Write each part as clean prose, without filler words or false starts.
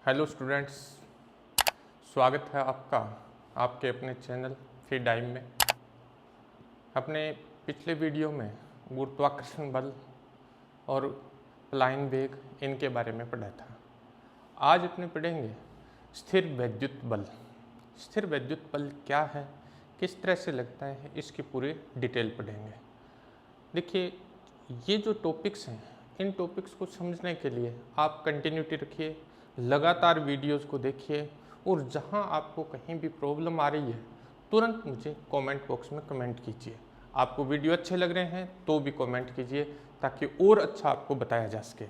Hello students, स्वागत है आपका आपके अपने चैनल फ्री टाइम में। अपने पिछले वीडियो में गुरुत्वाकर्षण बल और प्लाइन वेग इनके बारे में पढ़ा था। आज अपने पढ़ेंगे स्थिर वैद्युत बल। स्थिर वैद्युत बल क्या है, किस तरह से लगता है, इसकी पूरी डिटेल पढ़ेंगे। देखिए, ये जो टॉपिक्स हैं, इन टॉपिक्स को समझने के लिए आप कंटिन्यूटी रखिए, लगातार वीडियोस को देखिए और जहां आपको कहीं भी प्रॉब्लम आ रही है तुरंत मुझे कमेंट बॉक्स में कमेंट कीजिए। आपको वीडियो अच्छे लग रहे हैं तो भी कमेंट कीजिए ताकि और अच्छा आपको बताया जा सके।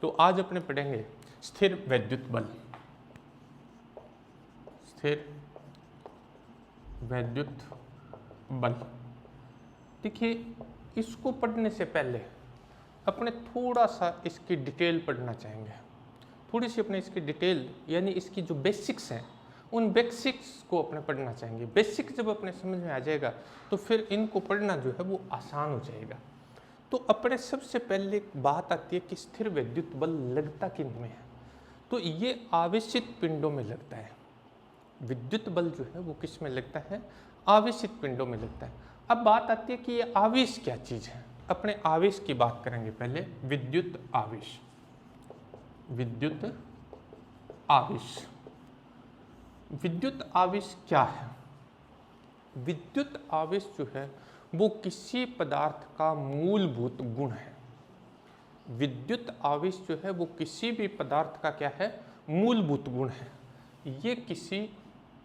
तो आज अपने पढ़ेंगे स्थिर वैद्युत बल। स्थिर वैद्युत बल। देखिए, इसको पढ़ने से पहले अपने थोड़ा सा इसकी डिटेल पढ़ना चाहेंगे। थोड़ी सी अपने इसकी डिटेल यानी इसकी जो बेसिक्स हैं उन बेसिक्स को अपने पढ़ना चाहेंगे। बेसिक जब अपने समझ में आ जाएगा तो फिर इनको पढ़ना जो है वो आसान हो जाएगा। तो अपने सबसे पहले बात आती है कि स्थिर वैद्युत बल लगता किन में है। तो ये आवेशित पिंडों में लगता है। विद्युत बल जो है वो किस में लगता है? आवेशित पिंडों में लगता है। अब बात आती है कि ये आवेश क्या चीज़ है। अपने आवेश की बात करेंगे पहले। विद्युत आवेश। विद्युत आवेश। विद्युत आवेश क्या है? विद्युत आवेश जो है वो किसी पदार्थ का मूलभूत गुण है। विद्युत आवेश जो है वो किसी भी पदार्थ का क्या है? मूलभूत गुण है। ये किसी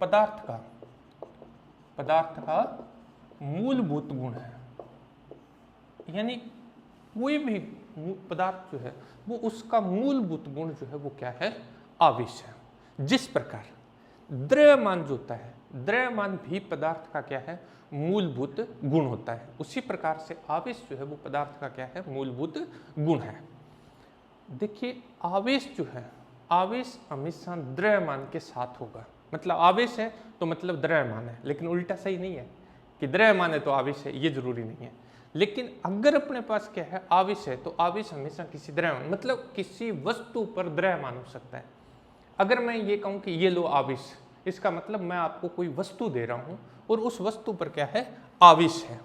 पदार्थ का मूलभूत गुण है। यानी कोई भी पदार्थ जो है वो उसका मूलभूत गुण जो है वो क्या है? आवेश है। जिस प्रकार द्रव्यमान जो होता है, द्रव्यमान भी पदार्थ का क्या है? मूलभूत गुण होता है। उसी प्रकार से आवेश जो है वो पदार्थ का क्या है? मूलभूत गुण है। देखिए, आवेश जो है, आवेश हमेशा द्रव्यमान के साथ होगा। मतलब आवेश है तो मतलब द्रव्यमान है, लेकिन उल्टा सही नहीं है कि द्रव्यमान है तो आवेश है, ये जरूरी नहीं है। लेकिन अगर अपने पास क्या है? आवेश है तो आवेश हमेशा किसी द्रव्यमान मतलब किसी वस्तु पर द्रव्यमान हो सकता है। अगर मैं ये कहूँ कि ये लो आवेश, इसका मतलब मैं आपको कोई वस्तु दे रहा हूँ और उस वस्तु पर क्या है? आवेश है।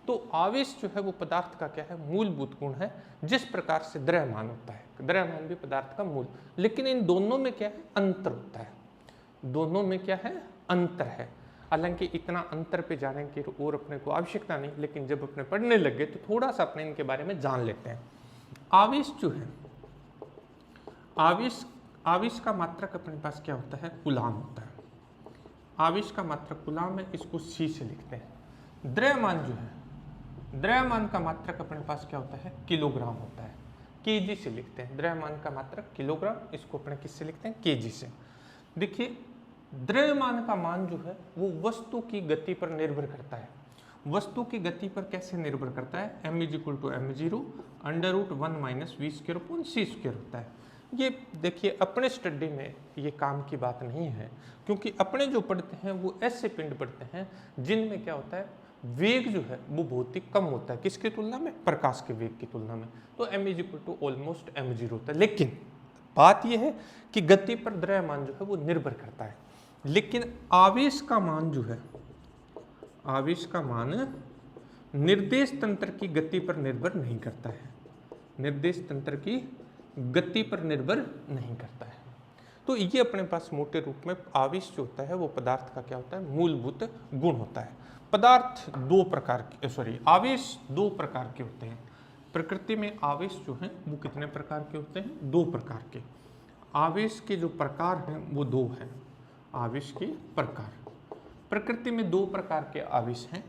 तो आवेश जो है वो पदार्थ का क्या है? मूलभूत गुण है। जिस प्रकार से द्रव्यमान होता है, द्रव्यमान भी पदार्थ का मूल। लेकिन इन दोनों में क्या है? अंतर होता है। दोनों में क्या है? अंतर है। हालांकि इतना अंतर पे जाने की और अपने को आवश्यकता नहीं, लेकिन जब अपने पढ़ने लग गए तो थोड़ा सा अपने इनके बारे में जान लेते हैं। आवेश जो है, आवेश का मात्रक अपने पास क्या होता है? कूलाम होता है। आवेश का मात्रक कूलाम है, इसको C से लिखते हैं। द्रव्यमान जो है, द्रव्यमान का मात्रक अपने पास क्या होता है? किलोग्राम होता है। kg से लिखते हैं। द्रव्यमान का मात्रक किलोग्राम, इसको अपने किससे लिखते हैं? kg से। देखिए, द्रव्यमान का मान जो है वो वस्तु की गति पर निर्भर करता है। वस्तु की गति पर कैसे निर्भर करता है? m = m0 √1 - v²/c² होता है। ये देखिए, अपने स्टडी में ये काम की बात नहीं है, क्योंकि अपने जो पढ़ते हैं वो ऐसे पिंड पढ़ते हैं जिनमें क्या होता है? वेग जो है वो बहुत ही कम होता है। किसकी तुलना में? प्रकाश के वेग की तुलना में। तो m = ऑलमोस्ट m0 होता है। लेकिन बात यह है कि गति पर द्रव्यमान जो है वो निर्भर करता है। लेकिन आवेश का मान जो है, आवेश का मान निर्देश तंत्र की गति पर निर्भर नहीं करता है। निर्देश तंत्र की गति पर निर्भर नहीं करता है। तो ये अपने पास मोटे रूप में आवेश जो होता है वो पदार्थ का क्या होता है? मूलभूत गुण होता है। पदार्थ आवेश दो प्रकार के होते हैं। प्रकृति में आवेश जो है वो कितने प्रकार के होते हैं? दो प्रकार के। आवेश के जो प्रकार हैं वो दो हैं। आवेश के प्रकार, प्रकृति में दो प्रकार के आवेश हैं।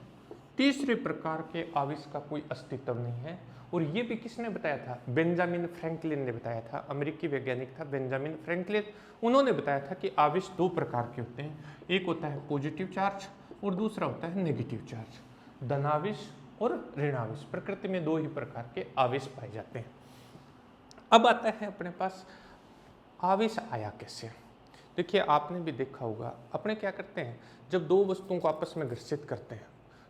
तीसरे प्रकार के आवेश का कोई अस्तित्व नहीं है। और ये भी किसने बताया था? बेंजामिन फ्रैंकलिन ने बताया था। अमेरिकी वैज्ञानिक था बेंजामिन फ्रैंकलिन। उन्होंने बताया था कि आवेश दो प्रकार के होते हैं। एक होता है पॉजिटिव चार्ज और दूसरा होता है नेगेटिव चार्ज। धनावेश और ऋणावेश। प्रकृति में दो ही प्रकार के आवेश पाए जाते हैं। अब आता है अपने पास आवेश आया कैसे। देखिए, आपने भी देखा होगा, अपने क्या करते हैं जब दो वस्तुओं को आपस में घर्षित करते हैं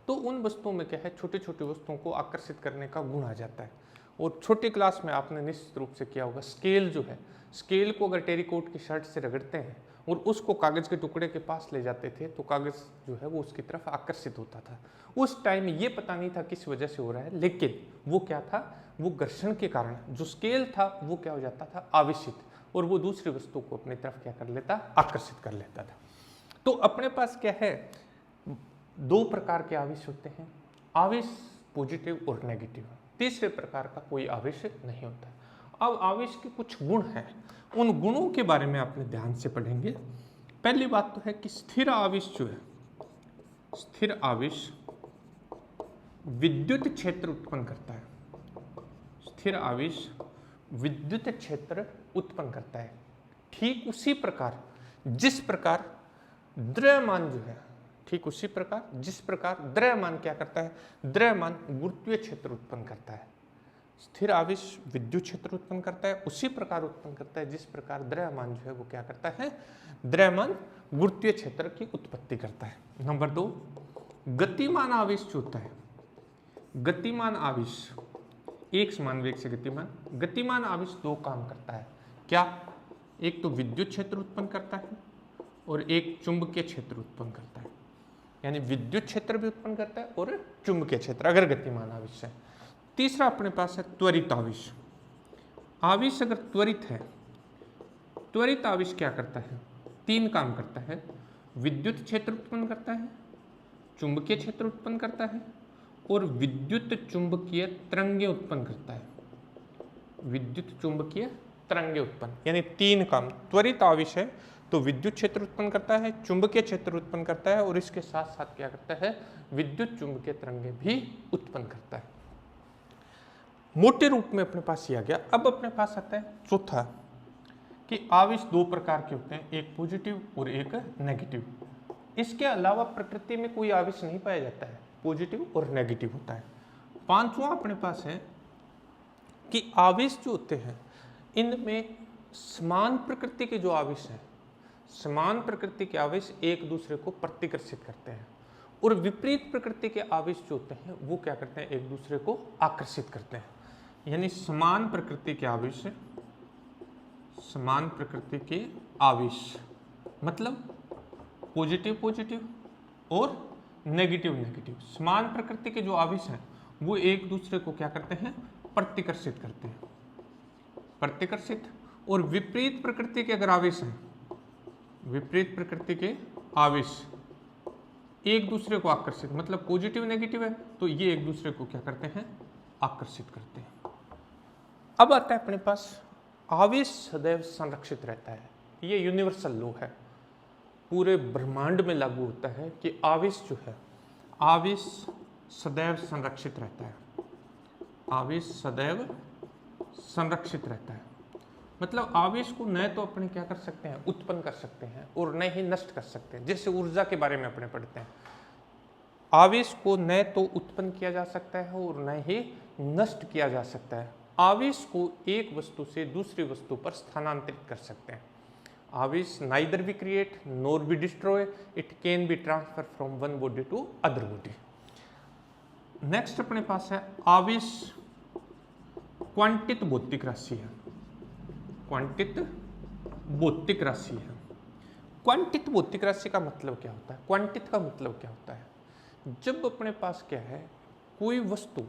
तो उन वस्तुओं में क्या है? छोटी छोटी वस्तुओं को आकर्षित करने का गुण आ जाता है। और छोटी क्लास में आपने निश्चित रूप से किया होगा, स्केल जो है, स्केल को अगर टेरिकोट की शर्ट से रगड़ते हैं और उसको कागज़ के टुकड़े के पास ले जाते थे तो कागज़ जो है वो उसकी तरफ आकर्षित होता था। उस टाइम ये पता नहीं था किस वजह से हो रहा है, लेकिन वो क्या था, वो घर्षण के कारण जो स्केल था वो क्या हो जाता था, आवेशित, और वो दूसरी वस्तु को अपनी तरफ क्या कर लेता, आकर्षित कर लेता था। तो अपने पास क्या है, दो प्रकार के आवेश होते हैं, आवेश पॉजिटिव और नेगेटिव। तीसरे प्रकार का कोई आवेश नहीं होता। अब आवेश के कुछ गुण हैं, उन गुणों के बारे में आपने ध्यान से पढ़ेंगे। पहली बात तो है कि स्थिर आवेश जो है, स्थिर आवेश विद्युत क्षेत्र उत्पन्न करता है। स्थिर आवेश विद्युत क्षेत्र उत्पन्न करता है। ठीक उसी प्रकार जिस प्रकार द्रव्यमान जो है, ठीक उसी प्रकार जिस प्रकार द्रव्यमान क्या करता है, द्रव्यमान गुरुत्वीय क्षेत्र उत्पन्न करता है। स्थिर आवेश विद्युत क्षेत्र उत्पन्न करता है, उसी प्रकार उत्पन्न करता है जिस प्रकार द्रव्यमान जो है वो क्या करता है, द्रव्यमान गुरुत्वीय क्षेत्र की उत्पत्ति करता है। नंबर 2, गतिमान आवेश जो होता है, गतिमान आवेश एक समान वेग से गतिमान, गतिमान आवेश दो काम करता है। क्या? एक तो विद्युत क्षेत्र उत्पन्न करता है और एक चुंबकीय क्षेत्र उत्पन्न करता है। यानी विद्युत क्षेत्र भी उत्पन्न करता है और चुंबकीय क्षेत्र, अगर गतिमान आवेश है। तीसरा अपने पास है त्वरित आवेश। आवेश अगर त्वरित है, त्वरित आवेश क्या करता है, तीन काम करता है, विद्युत क्षेत्र उत्पन्न करता है, चुंबकीय क्षेत्र उत्पन्न करता है और विद्युत चुंबकीय तरंगें उत्पन्न करता है। विद्युत चुंबकीय तरंगें उत्पन्न, यानी तीन काम। त्वरित आवेश है तो विद्युत क्षेत्र उत्पन्न करता है, चुंबकीय क्षेत्र उत्पन्न करता है और इसके साथ साथ क्या करता है, विद्युत चुंबकीय तरंगें भी उत्पन्न करता है। मोटे रूप में अपने पास ये आ गया। अब अपने पास आता है चौथा कि आवेश दो प्रकार के होते हैं, एक पॉजिटिव और एक नेगेटिव। इसके अलावा प्रकृति में कोई आवेश नहीं पाया जाता है, पॉजिटिव और नेगेटिव होता है। पांचवा अपने पास है कि आवेश जो होते हैं इनमें समान प्रकृति के जो आवेश हैं, समान प्रकृति के आवेश एक दूसरे को प्रतिकर्षित करते हैं और विपरीत प्रकृति के आवेश जो होते हैं वो क्या करते हैं, एक दूसरे को आकर्षित करते हैं। यानी समान प्रकृति के आवेश, समान प्रकृति के आवेश मतलब पॉजिटिव पॉजिटिव और नेगेटिव नेगेटिव। समान प्रकृति के जो आवेश हैं वो एक दूसरे को क्या करते हैं, प्रतिकर्षित करते हैं, प्रतिकर्षित। और विपरीत प्रकृति के अगर आवेश हैं, विपरीत प्रकृति के आवेश एक दूसरे को आकर्षित, मतलब पॉजिटिव नेगेटिव है तो ये एक दूसरे को क्या करते हैं, आकर्षित करते हैं। अब आता है अपने पास आवेश सदैव संरक्षित रहता है। ये यूनिवर्सल लॉ है, पूरे ब्रह्मांड में लागू होता है कि आवेश जो है, आवेश सदैव संरक्षित रहता है। आवेश सदैव संरक्षित रहता है मतलब आवेश को न तो अपने क्या कर सकते हैं, उत्पन्न कर सकते हैं और न ही नष्ट कर सकते हैं। जैसे ऊर्जा के बारे में अपने पढ़ते हैं, आवेश को न तो उत्पन्न किया जा सकता है और न ही नष्ट किया जा सकता है। आवेश को एक वस्तु से दूसरी वस्तु पर स्थानांतरित कर सकते हैं। आवेश neither be create nor be destroy, it can be transfer from one body to other body. Next अपने पास है आवेश क्वांटित भौतिक राशि है। क्वांटित भौतिक राशि है। क्वांटित भौतिक राशि का मतलब क्या होता है, क्वांटित का मतलब क्या होता है, जब अपने पास क्या है, कोई वस्तु,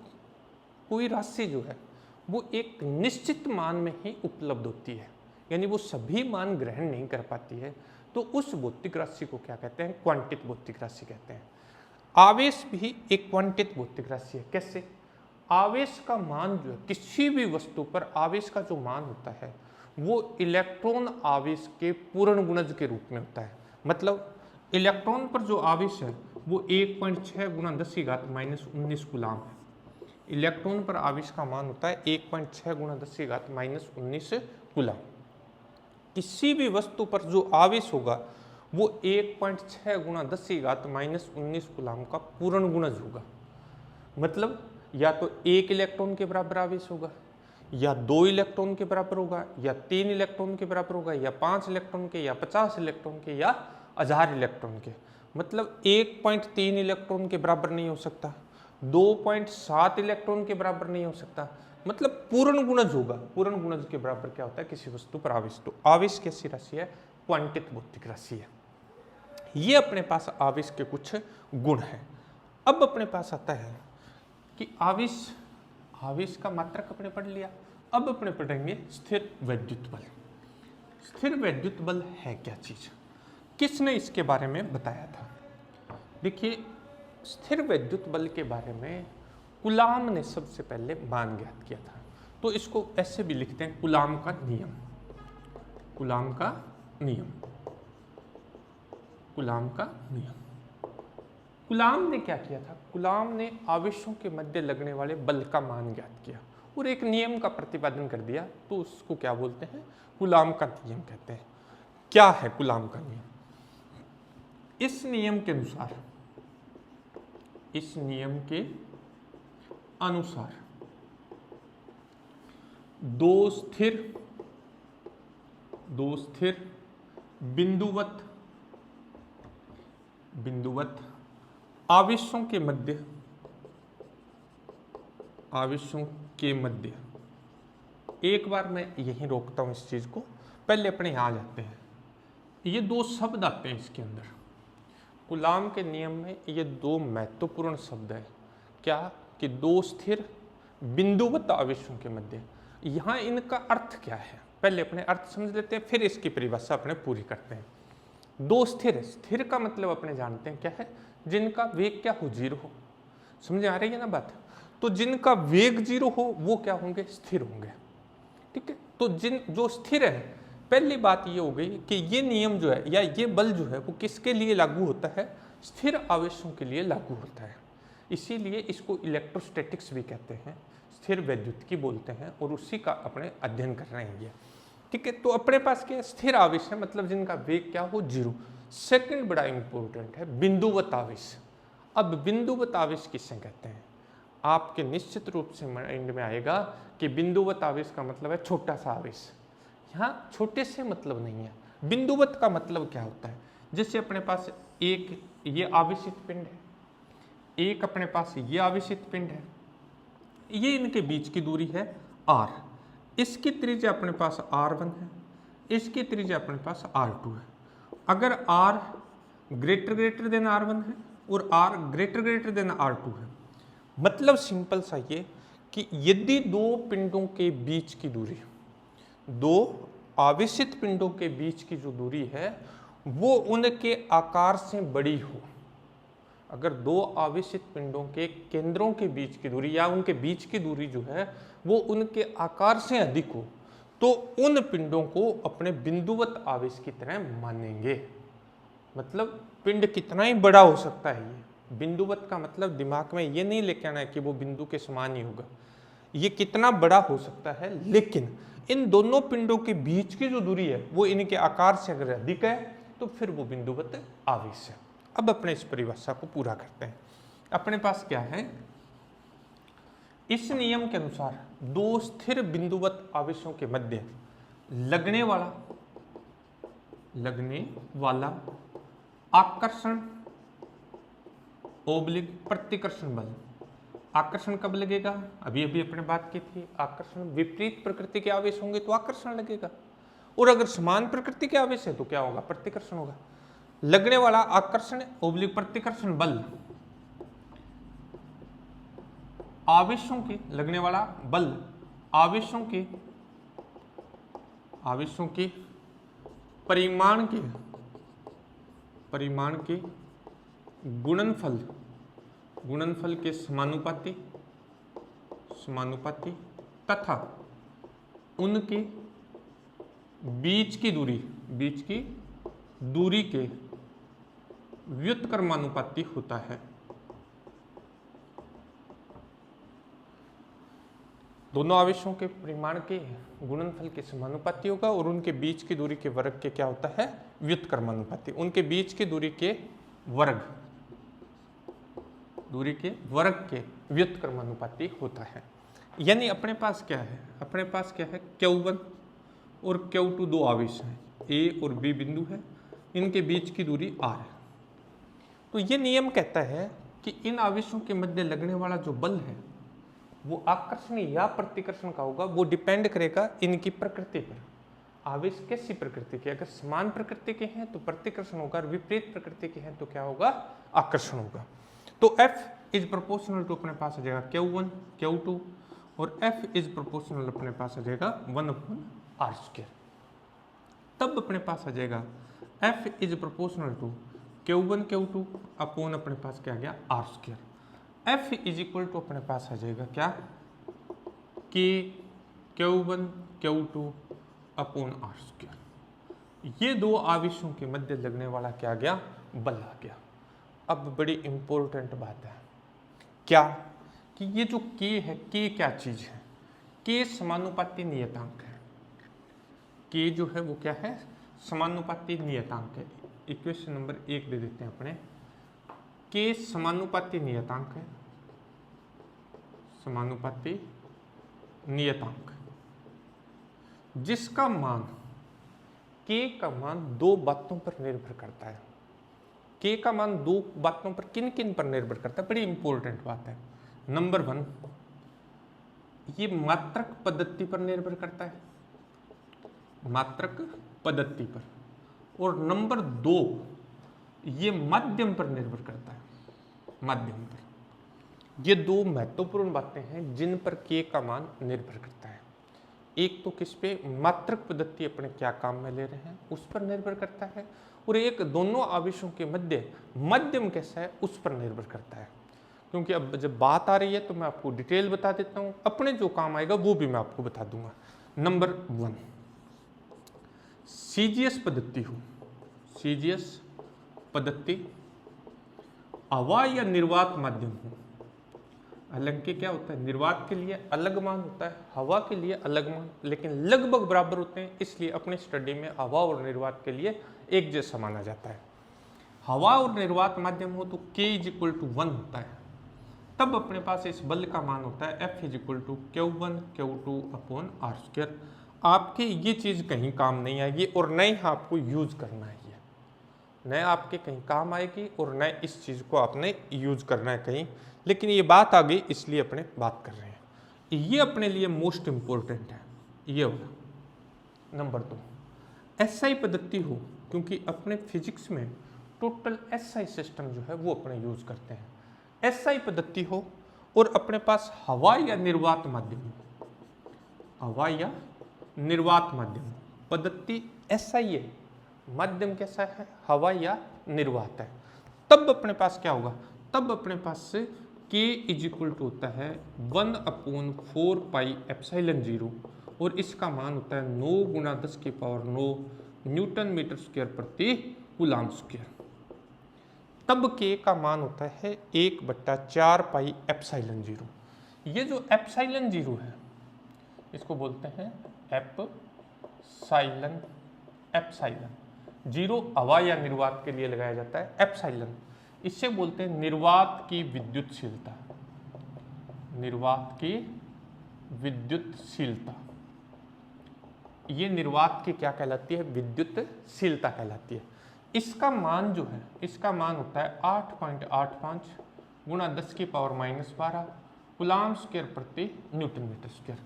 कोई राशि जो है वो एक निश्चित मान में ही उपलब्ध होती है, यानी वो सभी मान ग्रहण नहीं कर पाती है, तो उस भौतिक राशि को क्या कहते हैं, क्वांटित भौतिक राशि कहते हैं। आवेश भी एक क्वांटित भौतिक राशि है। कैसे? आवेश का मान जो है, किसी भी वस्तु पर आवेश का जो मान होता है वो इलेक्ट्रॉन आवेश के पूर्ण गुणज के रूप में होता है। मतलब इलेक्ट्रॉन पर जो आवेश है वो 1.6 × 10⁻⁻19 कूलाम है। इलेक्ट्रॉन पर आवेश का मान होता है 1.6 × 10⁻⁻19 कूलाम। किसी भी वस्तु पर जो आवेश होगा वो 1.6 × 10⁻⁻19 कूलाम का पूर्ण गुणज होगा। मतलब या तो 1 इलेक्ट्रॉन के बराबर आवेश होगा, या 2 इलेक्ट्रॉन के बराबर होगा, या 3 इलेक्ट्रॉन के बराबर होगा, या 5 इलेक्ट्रॉन के, या 50 इलेक्ट्रॉन के, या 1000 इलेक्ट्रॉन के। मतलब 1.3 इलेक्ट्रॉन के बराबर नहीं हो सकता, 2.7 इलेक्ट्रॉन के बराबर नहीं हो सकता, मतलब पूर्ण गुणज होगा। पूर्ण गुणज के बराबर क्या होता है किसी वस्तु पर आवेश। तो आवेश कैसी राशि है? क्वांटित भौतिक राशि है। ये अपने पास आवेश के कुछ गुण हैं। अब अपने पास आता है कि आवेश का मात्रक अपने पढ़ लिया। अब अपने पढ़ेंगे स्थिर वैद्युत बल। स्थिर वैद्युत बल है क्या चीज? किसने इसके बारे में बताया था? देखिए, स्थिर वैद्युत बल के बारे में कूलाम ने सबसे पहले मान ज्ञात किया था। तो इसको ऐसे भी लिखते हैं, कूलाम का नियम। कूलाम का नियम, कूलाम का नियम। कूलाम ने क्या किया था? कूलाम ने आवेशों के मध्य लगने वाले बल का मान ज्ञात किया और एक नियम का प्रतिपादन कर दिया। तो उसको क्या बोलते हैं? कूलाम का नियम कहते हैं। क्या है कूलाम का नियम? इस नियम के अनुसार, इस नियम के अनुसार दो स्थिर बिंदुवत आवेशों के मध्य, एक बार मैं यहीं रोकता हूं इस चीज को, पहले अपने यहां आ जाते हैं। ये दो शब्द आते हैं इसके अंदर कूलाम के नियम में। ये दो महत्वपूर्ण शब्द है। क्या? कि दो स्थिर बिंदुवत आवेशों के मध्य। यहां इनका अर्थ क्या है? पहले अपने अर्थ समझ लेते हैं, फिर इसकी परिभाषा अपने पूरी करते हैं। दो स्थिर, स्थिर का मतलब अपने जानते हैं क्या है? जिनका वेग क्या हो? 0 हो। समझ आ रही है ना बात? तो जिनका वेग 0 हो वो क्या होंगे? स्थिर होंगे। ठीक है। तो जो स्थिर है, पहली बात ये हो गई कि ये नियम जो है या ये बल जो है वो किसके लिए लागू होता है? स्थिर आवेशों के लिए लागू होता है। इसीलिए इसको इलेक्ट्रोस्टैटिक्स भी कहते हैं, स्थिर वैद्युतिकी बोलते हैं, और उसी का अपने अध्ययन कर रहे हैं ये। ठीक है। तो अपने पास क्या स्थिर आवेश है, मतलब जिनका वेग क्या हो? 0। सेकंड बड़ा इंपॉर्टेंट है बिंदुवत आवेश। अब बिंदुवत आवेश किससे कहते हैं? आपके निश्चित रूप से माइंड में आएगा कि बिंदुवत आवेश का मतलब है छोटा सा आवेश। यहाँ छोटे से मतलब नहीं है। बिंदुवत का मतलब क्या होता है? जैसे अपने पास एक ये आवेशित पिंड है, एक अपने पास ये आवेशित पिंड है, ये इनके बीच की दूरी है r। इसकी त्रिज्या अपने पास r1 है, इसकी त्रिज्या अपने पास r2 है। अगर r ग्रेटर देन r1 है और r ग्रेटर देन r2 है, मतलब सिंपल सा ये कि यदि दो पिंडों के बीच की दूरी, दो आवेशित पिंडों के बीच की जो दूरी है वो उनके आकार से बड़ी हो, अगर दो आवेशित पिंडों के केंद्रों के बीच की दूरी या उनके बीच की दूरी जो है वो उनके आकार से अधिक हो, तो उन पिंडों को अपने बिंदुवत आवेश की तरह मानेंगे। मतलब पिंड कितना ही बड़ा हो सकता है, ये बिंदुवत का मतलब दिमाग में ये नहीं लेके आना है कि वो बिंदु के समान ही होगा, ये कितना बड़ा हो सकता है, लेकिन इन दोनों पिंडों के बीच की जो दूरी है वो इनके आकार से अगर अधिक है तो फिर वो बिंदुवत आवेश है। अब अपने इस परिभाषा को पूरा करते हैं। अपने पास क्या है? इस नियम के अनुसार दो स्थिर बिंदुवत आवेशों के मध्य लगने वाला आकर्षण ओब्लिक प्रतिकर्षण बल। आकर्षण कब लगेगा? अभी अपने बात की थी, आकर्षण विपरीत प्रकृति के आवेश होंगे तो आकर्षण लगेगा, और अगर समान प्रकृति के आवेश है तो क्या होगा? प्रतिकर्षण होगा। लगने वाला आकर्षण ओब्लिक प्रतिकर्षण बल आवेशों के, लगने वाला बल आवेशों के परिमाण के गुणनफल के समानुपाती तथा उनके बीच की दूरी के व्युत्क्रमानुपाती होता है। दोनों आवेशों के परिमाण के गुणनफल के समानुपाती होगा और उनके बीच की दूरी के वर्ग के क्या होता है? व्युत्क्रमानुपाती। उनके बीच की दूरी के वर्ग के व्युत्क्रमानुपाती होता है। यानी अपने पास क्या है? अपने पास क्या है? Q1 और Q2 दो आवेश हैं, A और B बिंदु है, इनके बीच की दूरी r है। तो ये नियम कहता है कि इन आवेशों के मध्य लगने वाला जो बल है वो आकर्षण या प्रतिकर्षण का होगा, वो डिपेंड करेगा इनकी प्रकृति पर। आवेश कैसी प्रकृति के, अगर समान प्रकृति के हैं तो प्रतिकर्षण होगा, और विपरीत प्रकृति के हैं तो क्या होगा, आकर्षण होगा। तो F इज प्रोपोर्शनल टू अपने पास आ जाएगा Q1 Q2, और F इज प्रोपोर्शनल अपने पास आ जाएगा 1/r²। तब अपने पास आ जाएगा F is proportional to Q1 Q2 upon अपने पास क्या आ गया r²। F is equal to अपने पास आ जाएगा क्या, कि Q1 Q2 अपॉन r²। ये दो आवेशों के मध्य लगने वाला क्या आ गया, बल आ गया। अब बड़ी इंपॉर्टेंट बात है क्या, कि ये जो K है, K क्या चीज है, K समानुपाती नियतांक है। K जो है वो क्या है, समानुपाती नियतांक है। इक्वेशन नंबर 1 दे देते हैं अपने, K समानुपाती नियतांक है, समानुपाती नियतांक, जिसका मान, K का मान दो बातों पर निर्भर करता है। K का मान दो बातों पर किन किन पर निर्भर करता है, बड़ी इंपॉर्टेंट बात है। नंबर 1, ये मात्रक पद्धति पर निर्भर करता है, मात्रक पद्धति पर। और नंबर 2, ये माध्यम पर निर्भर करता है, माध्यम पर। ये दो महत्वपूर्ण बातें हैं जिन पर K का मान निर्भर करता है। एक तो किस पे, मात्रक पद्धति अपने क्या काम में ले रहे हैं उस पर निर्भर करता है, और एक दोनों आवेशों के मध्य माध्यम कैसा है उस पर निर्भर करता है। क्योंकि अब जब बात आ रही है तो मैं आपको डिटेल बता देता हूं, अपने जो काम आएगा वो भी मैं आपको बता दूंगा। नंबर 1, CGS पद्धति हो, CGS पद्धति हवा या निर्वात माध्यम हो। हालांकि क्या होता है, निर्वात के लिए अलग मान होता है, हवा के लिए अलग मान, लेकिन लगभग बराबर होते हैं, इसलिए अपने स्टडी में हवा और निर्वात के लिए एक जैसा माना जाता है। हवा और निर्वात माध्यम हो तो K = 1 होता है। तब अपने पास इस बल का मान होता है F = Q1 Q2 upon r²। आपके ये चीज़ कहीं काम नहीं आएगी, और न ही आपको यूज करना है, न आपके कहीं काम आएगी, और न इस चीज़ को आपने यूज करना है कहीं, लेकिन ये बात आ गई इसलिए अपने बात कर रहे हैं। ये अपने लिए मोस्ट इम्पोर्टेंट है, ये होगा। नंबर 2, SI पद्धति हो, क्योंकि अपने फिजिक्स में टोटल SI सिस्टम जो है वो अपने यूज करते हैं। SI पद्धति हो और अपने पास हवा या निर्वात माध्यम हो, हवा या निर्वात माध्यम, पद्धति SI है, माध्यम कैसा है, हवा या निर्वात है। तब अपने पास क्या होगा, तब अपने पास से K = होता है 1/4 पाई एप्सिलॉन 0, और इसका मान होता है 9 × 10⁹ न्यूटन मीटर स्क्वायर प्रति कूलम्ब स्क्वायर। तब K का मान होता है 1/4 पाई एप्सिलॉन 0। ये जो एप्सिलॉन 0 है इसको बोलते हैं एप्सिलॉन। एप्सिलॉन 0 हवा या निर्वात के लिए लगाया जाता है, एप्सिलॉन इससे बोलते हैं निर्वात की विद्युतशीलता, निर्वात की विद्युतशीलता। ये निर्वात की क्या कहलाती है, विद्युतशीलता कहलाती है। इसका मान जो है, इसका मान होता है 8.85 × 10⁻⁻12 कूलम्ब स्क्वायर प्रति न्यूटन मीटर स्क्वायर।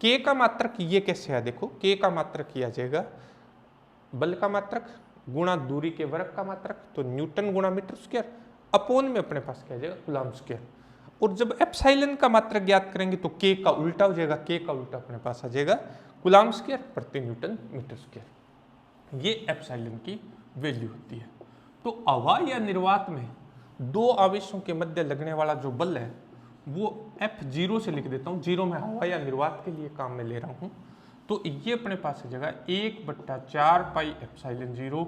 K का मात्रक ये कैसे है, देखो K का मात्रक ये आ जाएगा बल का मात्रक गुणा दूरी के वर्ग का मात्रक, तो न्यूटन गुणा मीटर स्क्वायर अपॉन में अपने पास क्या आ जाएगा, कूलम्ब स्क्वायर। और जब एप्सिलॉन का मात्रक ज्ञात करेंगे तो K का उल्टा हो जाएगा, K का उल्टा अपने पास आ जाएगा कूलम्ब स्क्वायर प्रति न्यूटन मीटर स्क्वायर। ये एप्सिलॉन की वैल्यू होती है। तो हवा या निर्वात में दो आवेशों के मध्य लगने वाला जो बल है वो F0 से लिख देता हूँ, 0 में हवा या निर्वात के लिए काम में ले रहा हूँ। तो ये अपने पास आ जाएगा 1/4 पाई epsilon 0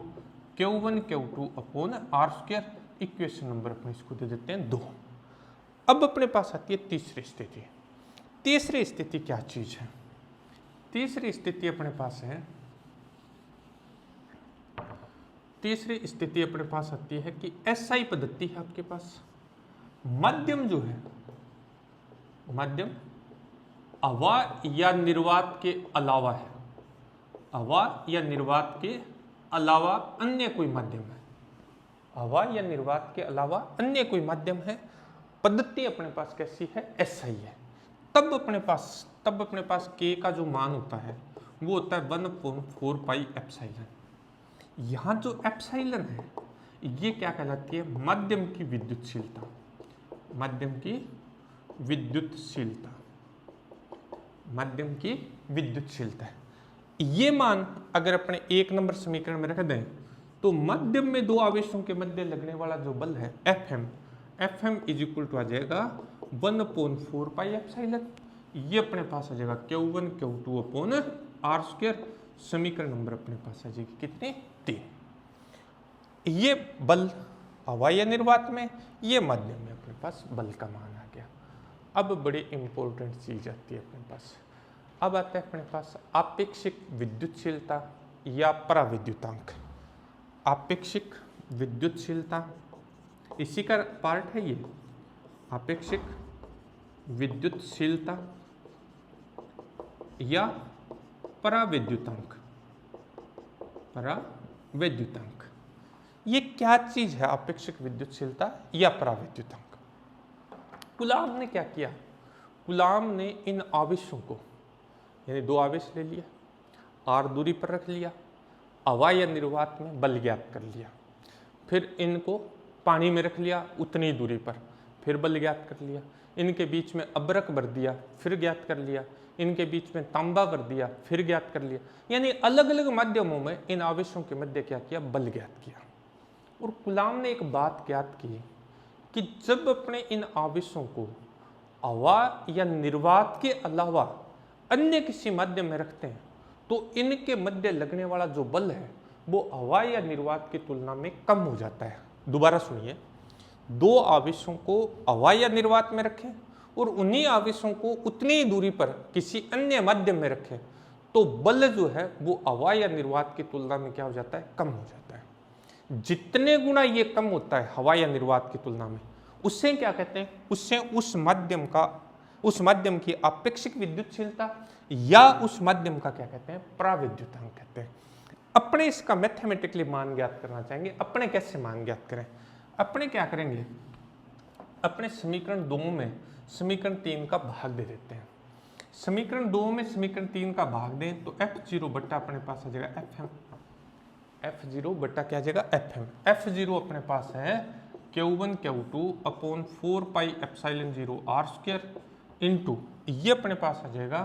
Q1 Q2 upon r²। Equation number अपने इसको दे देते हैं 2। अब अपने पास आती है तीसरी स्थिति। तीसरी स्थिति क्या चीज है, तीसरी स्थिति अपने पास है, तीसरी स्थिति अपने पास आती है कि SI पद्धति है आपके पास। माध्यम जो है, माध्यम हवा या निर्वात के अलावा है, हवा या निर्वात के अलावा अन्य कोई माध्यम है, हवा या निर्वात के अलावा अन्य कोई माध्यम है। पद्धति अपने पास कैसी है, SI है। तब अपने पास k का जो मान होता है वो होता है 1/4 पाई एप्सिलॉन। यहाँ जो एप्सिलॉन है ये क्या कहलाती है? माध्यम की विद्युतशीलता। माध्यम की विद्युतशीलता, माध्यम की विद्युतशीलता है। ये मान अगर अपने 1 नंबर समीकरण में रख दें तो माध्यम में दो आवेशों के मध्य लगने वाला जो बल है Fm इज इक्वल टू आ जाएगा 1/4 पाई एप्सिलॉन। ये अपने पास आ जाएगा Q1 Q2 upon R square. समीकरण नंबर अपने पास आ जाएगी कितनी? 3। ये बल हवा या निर्वात में, ये माध्यम में अपने पास बल का मान आ गया। अब बड़ी इंपॉर्टेंट चीज आती है अपने पास। अब आता है अपने पास आपेक्षिक विद्युतशीलता या पराविद्युतांक। आपेक्षिक विद्युतशीलता इसी का पार्ट है ये, आपेक्षिक विद्युतशीलता या पराविद्युतांक। पराविद्युतांक ये क्या चीज है? आपेक्षिक विद्युतशीलता या पराविद्युतांक। कूलॉम ने क्या किया? कूलॉम ने इन आवेशों को, यानी दो आवेश ले लिया, r दूरी पर रख लिया, हवा या निर्वात में बल ज्ञात कर लिया, फिर इनको पानी में रख लिया उतनी दूरी पर, फिर बल ज्ञात कर लिया, इनके बीच में अब्रक भर दिया, फिर ज्ञात कर लिया, इनके बीच में तांबा भर दिया, फिर ज्ञात कर लिया। यानी अलग अलग माध्यमों में इन आवेशों के मध्य क्या किया? बल ज्ञात किया। और कूलॉम ने एक बात ज्ञात की कि जब अपने इन आवेशों को हवा या निर्वात के अलावा अन्य किसी माध्यम में रखते हैं तो इनके मध्य लगने वाला जो बल है वो हवा या निर्वात की तुलना में कम हो जाता है। दोबारा सुनिए, दो आवेशों को हवा या निर्वात में रखें और उन्हीं आवेशों को उतनी ही दूरी पर किसी अन्य माध्यम में रखें तो बल जो है वो हवा या निर्वात की तुलना में क्या हो जाता है? कम हो जाता है। जितने गुना ये कम होता है हवा या निर्वात की तुलना में, उससे क्या कहते हैं? उससे उस माध्यम की आपेक्षिक विद्युतशीलता या उस माध्यम का क्या कहते हैं? पराविद्युतांक कहते हैं। अपने इसका मैथमेटिकली मान ज्ञात करना चाहेंगे। अपने कैसे मान ज्ञात करें? अपने क्या करेंगे? अपने समीकरण 2 में समीकरण 3 का भाग दे देते हैं। समीकरण 2 में समीकरण 3 का भाग दें तो F0 बट्टा अपने पास आ जाएगा Fm। F0 बट्टा क्या आ जाएगा? Fm। F0 अपने पास है Q1 Q2 upon 4 pi epsilon 0 R square into ये अपने पास आ जाएगा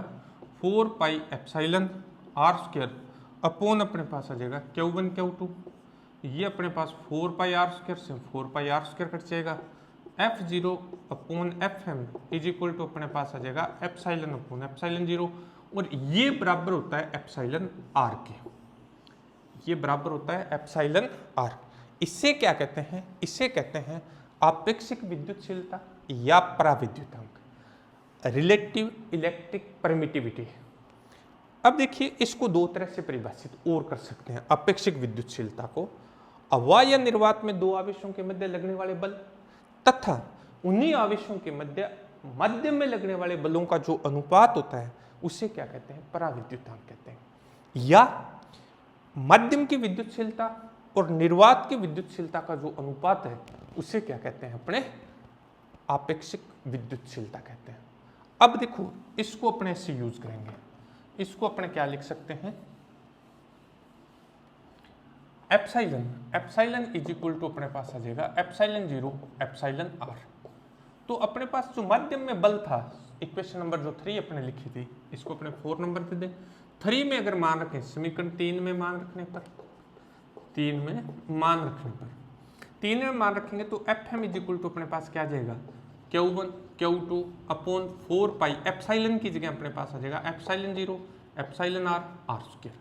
4 pi epsilon R square upon अपने पास आ जाएगा Q1 Q2। ये अपने पास 4 पाई R स्क्वायर से 4 पाई R स्क्वायर कट जाएगा। F0 upon Fm is equal to अपने पास आ जाएगा एप्सिलॉन अपॉन एप्सिलॉन 0 और ये बराबर होता है एप्सिलॉन R के। ये बराबर होता है एप्सिलॉन R। इससे क्या कहते हैं? इसे कहते हैं आपेक्षिक विद्युतशीलता या पराविद्युतांक, रिलेटिव इलेक्ट्रिक परमिटिविटी। अब देखिए, इसको दो तरह से परिभाषित और कर सकते हैं आपेक्षिक विद्युतशीलता को। हवा या निर्वात में दो आवेशों के मध्य लगने वाले बल तथा उन्हीं आवेशों के मध्य में लगने वाले बलों का जो अनुपात होता है उसे क्या कहते हैं? पराविद्युतांक कहते हैं। या माध्यम की विद्युतशीलता और निर्वात की विद्युतशीलता का जो अनुपात है उसे क्या कहते हैं? अपने आपेक्षिक विद्युतशीलता कहते हैं। अब देखो, इसको अपने से यूज करेंगे। इसको अपने क्या लिख सकते हैं? एप्सिलॉन इज इक्वल टू अपने पास आ जाएगा एप्सिलॉन 0 एप्सिलॉन R। तो अपने पास जो माध्यम में बल था, इक्वेशन नंबर जो 3 अपने लिखी थी, इसको अपने 4 नंबर दे दें। 3 में अगर मान रखें, समीकरण 3 में मान रखने पर, 3 में मान रखेंगे तो Fm इज इक्वल टू अपने पास क्या आ जाएगा? Q1 Q2 upon 4 pi epsilon की जगह अपने पास आ जाएगा एप्सिलॉन 0 एप्सिलॉन R स्क्वायर।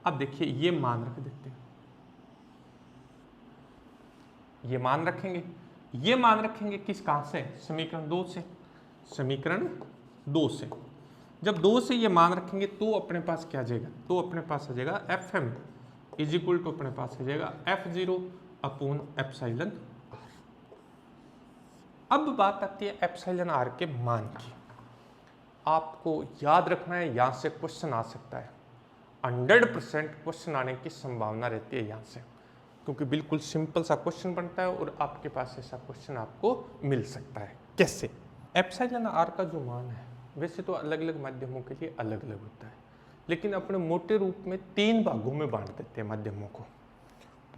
अब देखिए, ये मान रख देते हैं, ये मान रखेंगे किस? कहां से? समीकरण 2 से। समीकरण 2 से जब 2 से ये मान रखेंगे तो अपने पास क्या आ जाएगा? तो अपने पास आ जाएगा Fm इज इक्वल टू अपने पास आ जाएगा F0 अपॉन एप्सिलॉन R। अब बात आती है एप्सिलॉन R के मान की। आपको याद रखना है, यहां से क्वेश्चन आ सकता है। 100% क्वेश्चन आने की संभावना रहती है यहाँ से, क्योंकि बिल्कुल सिंपल सा क्वेश्चन बनता है और आपके पास ऐसा क्वेश्चन आपको मिल सकता है। कैसे? एप्सिलॉन R का जो मान है वैसे तो अलग अलग माध्यमों के लिए अलग अलग होता है, लेकिन अपने मोटे रूप में 3 भागों में बांट देते हैं माध्यमों को।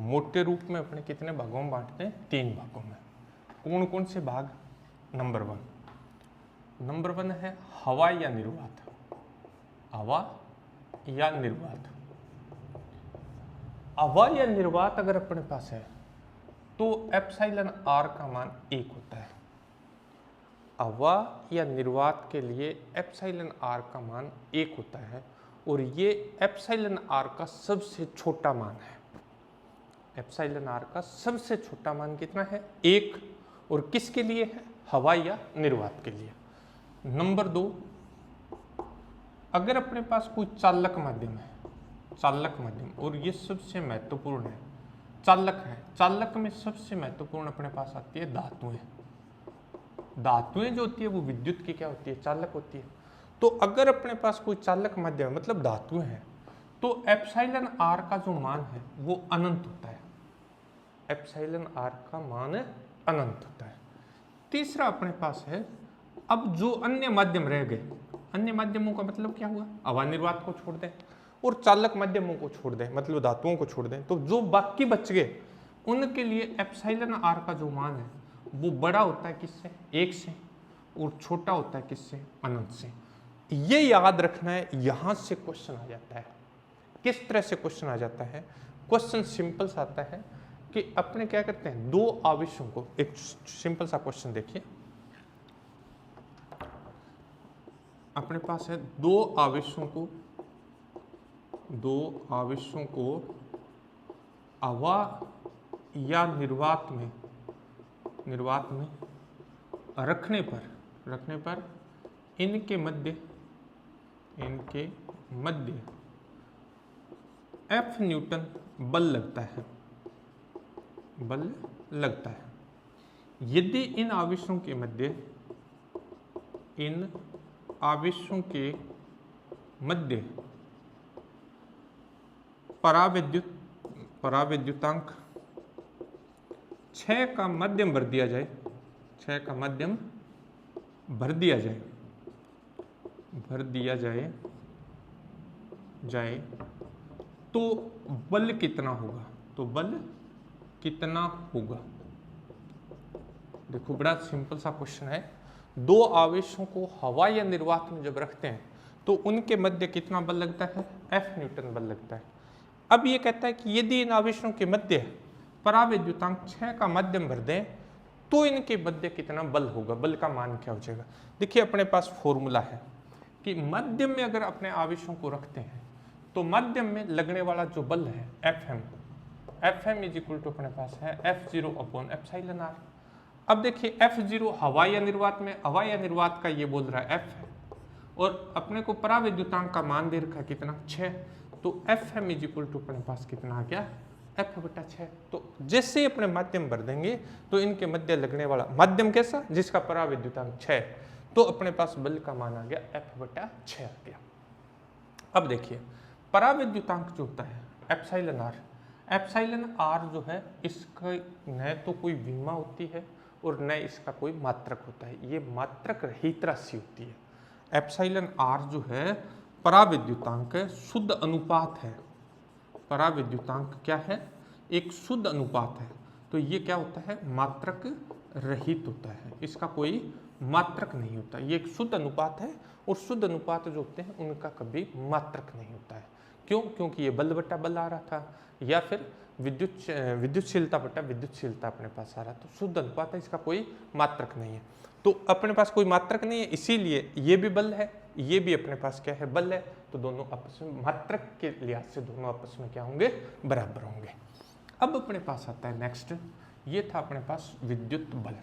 मोटे रूप में अपने कितने भागों में बांटते हैं? 3 भागों में। कौन कौन से भाग? नंबर 1 है हवा या निर्वात। हवा या निर्वात। हवा या निर्वात अगर अपने पास है तो एप्सिलॉन आर का मान 1 होता है। हवा या निर्वात के लिए एप्सिलॉन आर का मान 1 होता है और ये एप्सिलॉन आर का सबसे छोटा मान है। एप्सिलॉन आर का सबसे छोटा मान कितना है? 1। और किसके लिए है? हवा या निर्वात के लिए। नंबर 2, अगर अपने पास कोई चालक माध्यम है, चालक माध्यम, और ये सबसे महत्वपूर्ण है, चालक है, चालक में सबसे महत्वपूर्ण अपने पास आती है धातुएं। धातुएं जो होती है वो विद्युत की क्या होती है? चालक होती है। तो अगर अपने पास कोई चालक माध्यम मतलब धातुएं हैं तो एप्सिलॉन आर का जो मान है वो अनंत होता है। एप्सिलॉन आर का मान अनंत होता है। तीसरा अपने पास है, अब जो अन्य माध्यम रह गए, अन्य माध्यमों का मतलब क्या हुआ? हवा निर्वात को छोड़ दें और चालक माध्यमों को छोड़ दें, मतलब धातुओं को छोड़ दें, तो जो बाकी बच गए उनके लिए एप्सिलॉन आर का जो मान है वो बड़ा होता है किससे? 1 से, और छोटा होता है किससे? अनंत से। ये याद रखना है। यहां से क्वेश्चन आ जाता है। किस तरह से क्वेश्चन आ जाता है? क्वेश्चन सिंपल सा आता है कि अपने क्या करते हैं, 2 आवेशों को, एक सिंपल सा क्वेश्चन देखिए, अपने पास है 2 आवेशों को हवा या निर्वात में रखने पर इनके मध्य F न्यूटन बल लगता है। यदि इन आवेशों के मध्य परावैद्युतांक 6 का मध्यम भर दिया जाए तो बल कितना होगा? देखो बड़ा सिंपल सा क्वेश्चन है। 2 आवेशों को हवा या निर्वात में जब रखते हैं तो उनके मध्य कितना बल लगता है? F न्यूटन बल लगता है। अब ये कहता है कि यदि इन आवेशों के मध्य परावैद्युतांक 6 का मध्यम भर दें तो इनके मध्य कितना बल होगा? बल का मान क्या हो जाएगा? देखिए अपने पास फॉर्मूला है कि मध्यम में अगर अपने आवेशों को रखते हैं तो मध्यम में लगने वाला जो बल है Fm इज इक्वल टू अपने पास है F0 अपॉन एप्सिलॉन आर। अब देखिए F0 हवा या निर्वात का ये बोल रहा है F है और अपने को परावैद्युतांक का मान दे रखा है कितना? 6। तो Fm इज इक्वल टू अपने पास कितना आ गया? F/6। तो जैसे अपने माध्यम भर देंगे तो इनके मध्य लगने वाला माध्यम कैसा? जिसका परावैद्युतांक 6, तो अपने पास बल का मान आ गया F/6 आ गया। अब देखिए परावैद्युतांक जो होता है एप्सिलॉन आर जो है, इसका न तो कोई विमा होती है और न इसका कोई मात्रक होता है। ये मात्रक रहित राशि होती है। एप्सिलॉन आर जो है परावैद्युतांक शुद्ध अनुपात है। परावैद्युतांक क्या है? एक शुद्ध अनुपात है। तो ये क्या होता है? मात्रक रहित होता है। इसका कोई मात्रक नहीं होता। ये एक शुद्ध अनुपात है और शुद्ध अनुपात जो होते हैं उनका कभी मात्रक नहीं होता है। क्यों? क्योंकि ये बल बटा बल आ रहा था या फिर विद्युतशीलता बटा विद्युतशीलता अपने पास आ रहा, तो शुद्ध अनुपात है, इसका कोई मात्रक नहीं है। तो अपने पास कोई मात्रक नहीं है, इसीलिए ये भी बल है, ये भी अपने पास क्या है? बल है। तो दोनों आपस में मात्रक के लिहाज से दोनों आपस में क्या होंगे? बराबर होंगे। अब अपने पास आता है नेक्स्ट, ये था अपने पास विद्युत बल।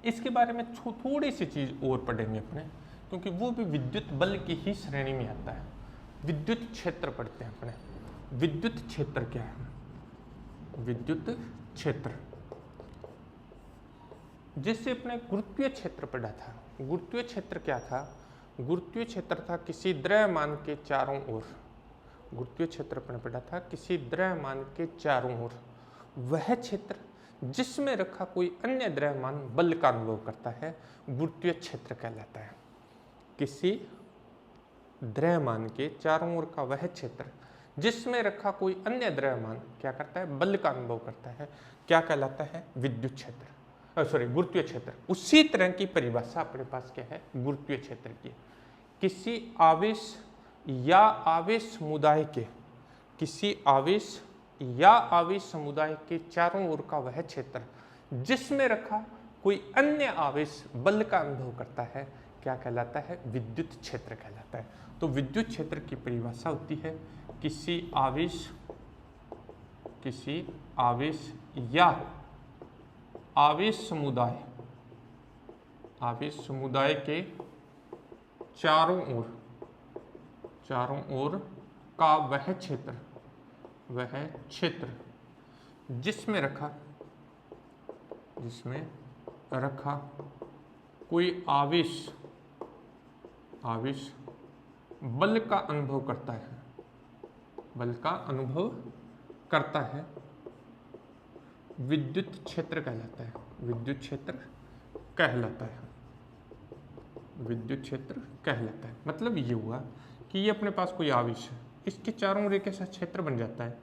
इसके बारे में थोड़ी सी चीज और पढ़ेंगे अपने, क्योंकि वो भी विद्युत बल की ही श्रेणी में आता है। विद्युत क्षेत्र पढ़ते हैं अपने। विद्युत क्षेत्र क्या है? विद्युत क्षेत्र जिससे अपने गुरुत्वीय क्षेत्र पढ़ा था। गुरुत्वीय क्षेत्र क्या था? गुरुत्वीय क्षेत्र था किसी द्रव्यमान के चारों ओर। गुरुत्वीय क्षेत्र अपने पढ़ा था किसी द्रव्यमान के चारों ओर वह क्षेत्र जिसमें रखा कोई अन्य द्रव्यमान बल का अनुभव करता है गुरुत्वीय क्षेत्र कहलाता है। किसी द्रव्यमान के चारों ओर का वह क्षेत्र जिसमें रखा कोई अन्य द्रव्यमान क्या करता है, बल का अनुभव करता है, क्या कहलाता है, विद्युत क्षेत्र, गुरुत्वीय क्षेत्र। उसी तरह की परिभाषा अपने पास क्या है, गुरुत्वीय क्षेत्र की। किसी आवेश या आवेश समुदाय के, किसी आवेश या आवेश समुदाय के चारों ओर का वह क्षेत्र जिसमें रखा कोई अन्य आवेश बल का अनुभव करता है क्या कहलाता है, विद्युत क्षेत्र कहलाता है। तो विद्युत क्षेत्र की परिभाषा होती है किसी आवेश या आवेश समुदाय के चारों ओर का वह क्षेत्र जिसमें रखा कोई आवेश बल का अनुभव करता है, विद्युत क्षेत्र कहलाता है। विद्युत क्षेत्र कहलाता है। मतलब ये हुआ कि ये अपने पास कोई आवेश है, इसके चारों ओर एक ऐसा क्षेत्र बन जाता है।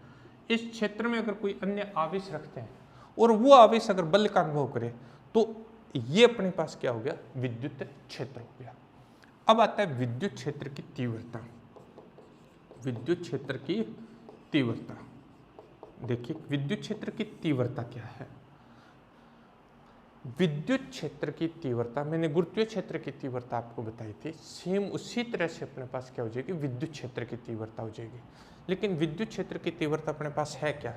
इस क्षेत्र में अगर कोई अन्य आवेश रखते हैं और वो आवेश अगर बल का अनुभव करे तो ये अपने पास क्या हो गया, विद्युत क्षेत्र हो गया। अब आता है विद्युत क्षेत्र की तीव्रता। विद्युत क्षेत्र की तीव्रता, देखिए विद्युत क्षेत्र की तीव्रता क्या है। विद्युत क्षेत्र की तीव्रता मैंने गुरुत्वीय क्षेत्र की तीव्रता आपको बताई थी, सेम उसी तरह से अपने पास क्या हो जाएगी, विद्युत क्षेत्र की तीव्रता हो जाएगी। लेकिन विद्युत क्षेत्र की तीव्रता अपने पास है क्या,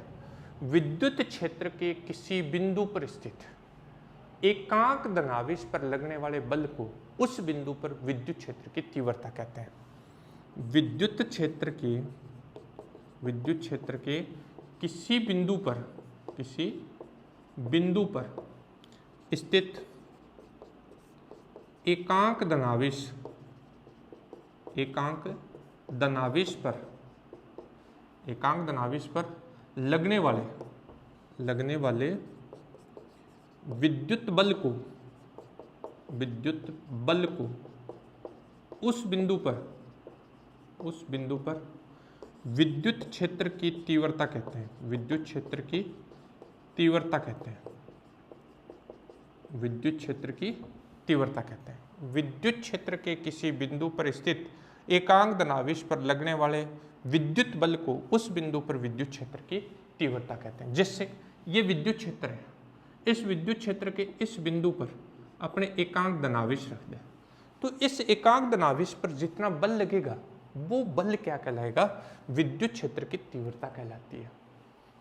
विद्युत क्षेत्र के किसी बिंदु पर स्थित एकांक धनावेश पर लगने वाले बल को उस बिंदु पर विद्युत क्षेत्र की तीव्रता कहते हैं। विद्युत क्षेत्र के किसी बिंदु पर स्थित एकांक धनावेश पर लगने वाले विद्युत बल को उस बिंदु पर विद्युत क्षेत्र की तीव्रता कहते हैं। विद्युत क्षेत्र की तीव्रता कहते हैं। विद्युत क्षेत्र के किसी बिंदु पर स्थित एकांक धनावेश पर लगने वाले विद्युत बल को उस बिंदु पर विद्युत क्षेत्र की तीव्रता कहते हैं। जिससे ये विद्युत क्षेत्र है, इस विद्युत क्षेत्र के इस बिंदु पर अपने एकांक धनावेश रख दें तो इस एकांक धनावेश पर जितना बल लगेगा वो बल क्या कहलाएगा, विद्युत क्षेत्र की तीव्रता कहलाती है।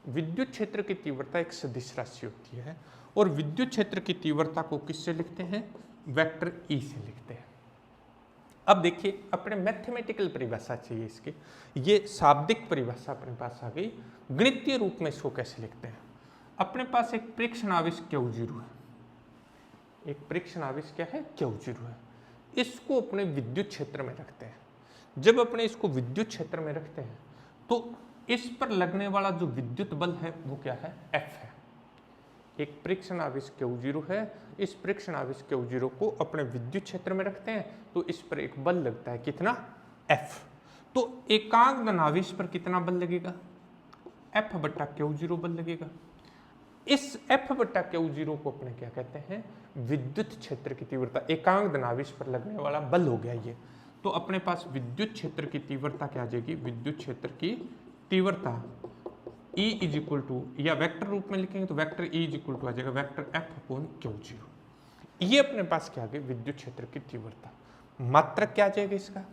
विद्युत क्षेत्र की तीव्रता एक सदिश राशि होती है और विद्युत क्षेत्र की तीव्रता को किससे लिखते हैं, वेक्टर ई से लिखते हैं। अब देखिए अपने मैथमेटिकल परिभाषा चाहिए इसकी, ये शाब्दिक परिभाषा अपने पास आ गई। गणितीय रूप में इसको कैसे लिखते हैं, अपने पास एक प्रेक्षण आवेश Q0 है, एक प्रेक्षण आवेश क्या है, Q0 है। इसको अपने विद्युत क्षेत्र में रखते हैं। जब अपने इसको विद्युत क्षेत्र में रखते हैं तो इस पर लगने वाला जो विद्युत बल है वो क्या है, F है। एक प्रेक्षण आवेश Q0 है, इस प्रेक्षण आवेश Q0 को अपने विद्युत क्षेत्र में रखते हैं तो इस पर एक बल लगता है, कितना, F। तो एकांक धनावेश पर कितना बल लगेगा, F बटा Q0 बल लगेगा। इस F बटा Q0 को अपने क्या कहते हैं, विद्युत क्षेत्र की तीव्रता, एकांक धनावेश पर लगने वाला बल हो गया ये। तो अपने पास विद्युत क्षेत्र की तीव्रता क्या आ जाएगी, विद्युत क्षेत्र की तीव्रता E इज इक्वल टू, या वेक्टर रूप में लिखेंगे तो vector E is equal to आ जाएगा वेक्टर F अपॉन Q0। ये अपने पास क्या आ गई, विद्युत क्षेत्र की तीव्रता। मात्रक क्या आ जाएगा इसका,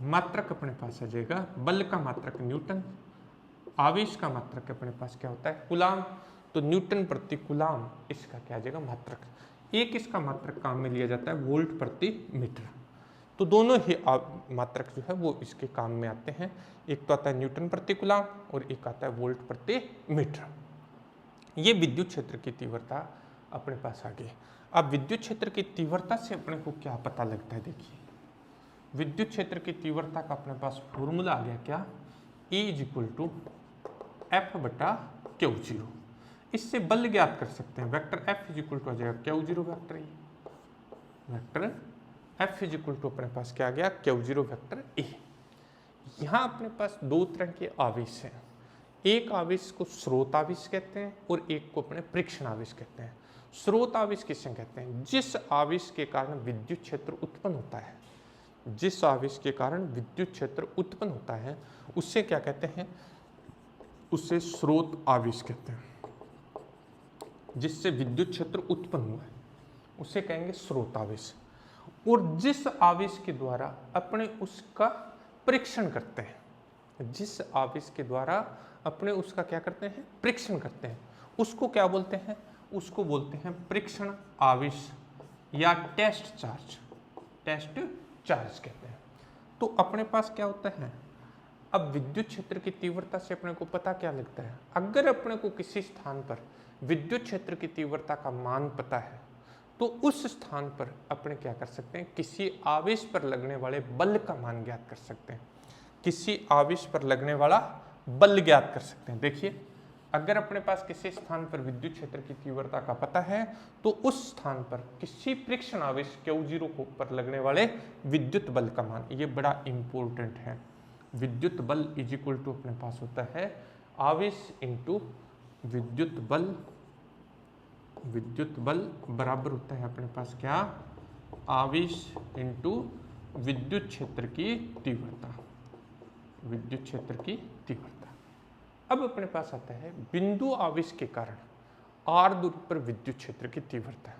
मात्रक अपने पास आ जाएगा, बल का मात्रक न्यूटन, आवेश का मात्रक अपने पास क्या होता है, कूलाम, तो न्यूटन प्रति कूलाम इसका क्या आ जाएगा, मात्रक। एक इसका मात्रक काम में लिया जाता है वोल्ट प्रति मीटर। तो दोनों ही मात्रक जो है वो इसके काम में आते हैं। एक तो आता है न्यूटन प्रति कूलाम और एक आता है वोल्ट प्रति मीटर। ये विद्युत क्षेत्र की तीव्रता अपने पास आ गई। अब विद्युत क्षेत्र की तीव्रता से अपने को क्या पता लगता है, देखिए विद्युत क्षेत्र की तीव्रता का अपने पास फॉर्मूला आ गया क्या, E is equal to F बटा Q0। इससे बल ज्ञात कर सकते हैं। Vector F is equal to आ जाएगा Q zero vector A, vector F is equal to अपने पास क्या आ गया क्यू जीरो वेक्टर ए। यहाँ अपने पास दो तरह के आवेश हैं, एक आवेश को स्रोत आवेश कहते हैं और एक को अपने परीक्षण आवेश कहते हैं। स्रोत आवेश किसे कहते हैं? जिस आवेश के कारण विद्युत क्षेत्र उत्पन्न होता है, जिस आवेश के कारण विद्युत क्षेत्र उत्पन्न होता है उससे क्या कहते हैं? उससे स्रोत आवेश कहते हैं। जिससे विद्युत क्षेत्र उत्पन्न हुआ है उसे कहेंगे स्रोत आवेश। और जिस आवेश के द्वारा अपने उसका परीक्षण करते हैं, जिस आवेश के द्वारा अपने उसका क्या करते हैं? परीक्षण करते हैं, उसको क्या बोलते हैं? उसको बोलते हैं परीक्षण आवेश या टेस्ट चार्ज, टेस्ट चार्ज कहते हैं। तो अपने पास क्या होता है? अब विद्युत क्षेत्र की तीव्रता से अपने को पता क्या लगता है? अगर अपने को किसी स्थान पर विद्युत क्षेत्र की तीव्रता का मान पता है तो उस स्थान पर अपने क्या कर सकते हैं? किसी आवेश पर लगने वाले बल का मान ज्ञात कर सकते हैं, किसी आवेश पर लगने वाला बल ज्ञात कर सकते हैं। देखिए, अगर अपने पास किसी स्थान पर विद्युत क्षेत्र की तीव्रता का पता है तो उस स्थान पर किसी परीक्षण आवेश Q0 को पर लगने वाले विद्युत बल का मान, ये बड़ा इंपॉर्टेंट है। विद्युत बल इज इक्वल टू अपने पास होता है आवेश इंटू विद्युत बल। विद्युत बल बराबर होता है अपने पास क्या? आवेश इंटू विद्युत क्षेत्र की तीव्रता, विद्युत क्षेत्र की तीव्रता। अब अपने पास आता है बिंदु आवेश के कारण r दूरी पर विद्युत क्षेत्र की तीव्रता।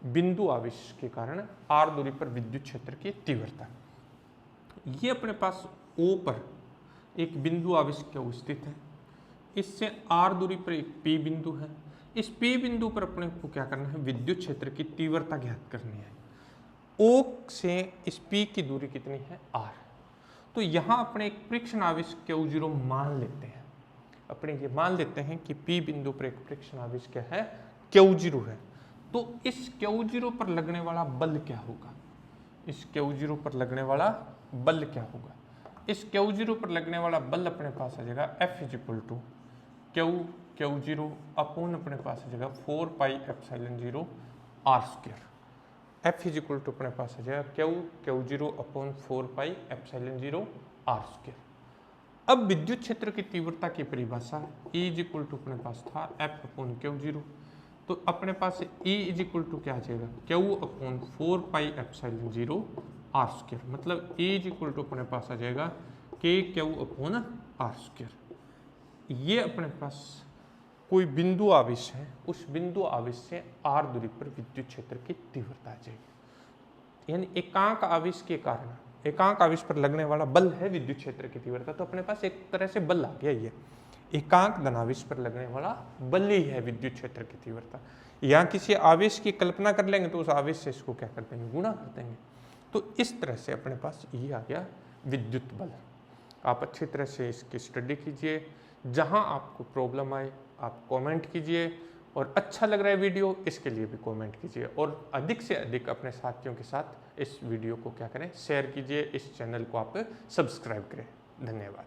बिंदु आवेश के कारण r दूरी पर विद्युत क्षेत्र की तीव्रता, ये अपने पास O पर एक बिंदु आवेश क्या स्थित है, इससे r दूरी पर एक P बिंदु है। इस P बिंदु पर अपने को क्या करना है? विद्युत क्षेत्र की तीव्रता ज्ञात करनी है। O से इस P की दूरी कितनी है? R। तो यहाँ अपने एक परीक्षण आवेश Q0 मान लेते हैं, अपने ये मान लेते हैं कि P बिंदु पर एक परीक्षण आवेश क्या है? Q0 है। तो इस Q0 पर लगने वाला बल क्या होगा? इस Q0 पर लगने वाला बल क्या होगा? इस Q0 पर लगने वाला बल अपने पास आ जाएगा F is equal to Q0 upon अपने पास आ जाएगा 4 pi epsilon 0 r square. F is equal to अपने पास आ जाएगा Q0 upon 4 pi epsilon 0 r square. अब विद्युत क्षेत्र की तीव्रता की परिभाषा E इज इक्वल टू अपने पास था F अपॉन Q0, तो अपने पास E इज इक्वल टू क्या आ जाएगा? Q upon 4 pi epsilon 0 r square. मतलब E इज इक्वल टू अपने पास आ जाएगा KQ अपॉन r स्क्वायर। ये अपने पास कोई बिंदु आवेश है, उस बिंदु आवेश से r दूरी पर विद्युत क्षेत्र की तीव्रता आ जाएगी। यानी एकांक आवेश के कारण, एकांक आवेश पर लगने वाला बल है विद्युत क्षेत्र की तीव्रता, तो अपने पास एक तरह से बल आ गया। ये एकांक धनावेश पर लगने वाला बल ही है विद्युत क्षेत्र की तीव्रता। यहाँ किसी आवेश की कल्पना कर लेंगे तो उस आवेश से इसको क्या कर देंगे? गुणा कर देंगे। तो इस तरह से अपने पास ये आ गया विद्युत बल। आप अच्छी तरह से इसकी स्टडी कीजिए, जहाँ आपको प्रॉब्लम आए आप कमेंट कीजिए, और अच्छा लग रहा है वीडियो इसके लिए भी कमेंट कीजिए, और अधिक से अधिक अपने साथियों के साथ इस वीडियो को क्या करें? शेयर कीजिए, इस चैनल को आप सब्सक्राइब करें। धन्यवाद।